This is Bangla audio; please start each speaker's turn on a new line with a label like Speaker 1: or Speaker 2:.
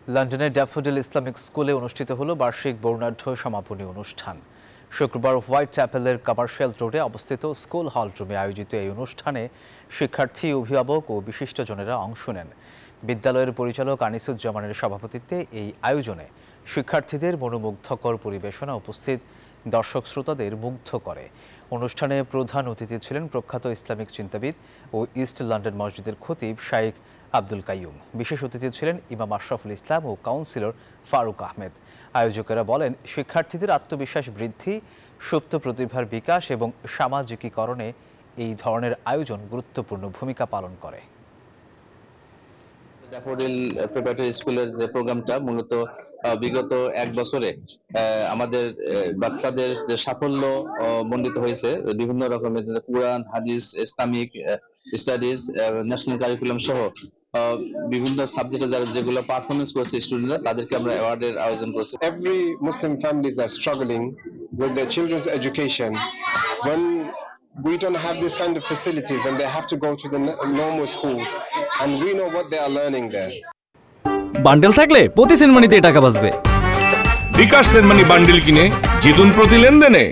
Speaker 1: লন্ডনের ড্যাফোডিল ইসলামিক স্কুলে অনুষ্ঠিত হলো বার্ষিক বর্ণাঢ্য সমাপনী অনুষ্ঠান। শুক্রবার হোয়াইট চ্যাপেলের কমার্শিয়াল রোডে অবস্থিত স্কুল হল রুমে আয়োজিত এই অনুষ্ঠানে শিক্ষার্থী, অভিভাবক ও বিশিষ্টজনেরা অংশ নেন। বিদ্যালয়ের পরিচালক আনিসুজ্জামানের সভাপতিত্বে এই আয়োজনে শিক্ষার্থীদের মনোমুগ্ধকর পরিবেশনা উপস্থিত দর্শক শ্রোতাদের মুগ্ধ করে। অনুষ্ঠানে প্রধান অতিথি ছিলেন প্রখ্যাত ইসলামিক চিন্তাবিদ ও ইস্ট লন্ডন মসজিদের খতিব শাইখ আব্দুল কাইয়ুম। বিশেষ অতিথি ছিলেন ইমাম আশরাফুল ইসলাম ও কাউন্সিলর ফারুক আহমেদ। আয়োজকেরা বলেন, শিক্ষার্থীদের আত্মবিশ্বাস বৃদ্ধি, সুপ্ত প্রতিভার বিকাশ এবং সামাজিকীকরণে এই ধরনের আয়োজন গুরুত্বপূর্ণ ভূমিকা পালন করে।
Speaker 2: ড্যাফোডিল প্রিপারেটরি স্কুলের যে প্রোগ্রামটা মূলত বিগত এক বছরে আমাদের বাচ্চাদের যে সাফল্য মণ্ডিত হয়েছে বিভিন্ন রকমের, কুরআন, হাদিস, ইসলামিক স্টাডিজ, ন্যাশনাল কারিকুলাম সহ বিভিন্ন সাবজেক্টে যেগুলো পারফরমেন্স করেছে স্টুডেন্টরা, তাদেরকে আমরা অ্যাওয়ার্ডের আয়োজন করছি।
Speaker 3: Every Muslim families are struggling with their children's education. When we don't have this kind of facilities and they have to go to the normal schools, and we know what they are learning there.
Speaker 4: Bundle থাকলে প্রতি সেনমানিতে টাকা বাঁচবে।
Speaker 5: বিকাশ সেনমানি বান্ডেল কিনে জিতুন প্রতি লেনদেনে।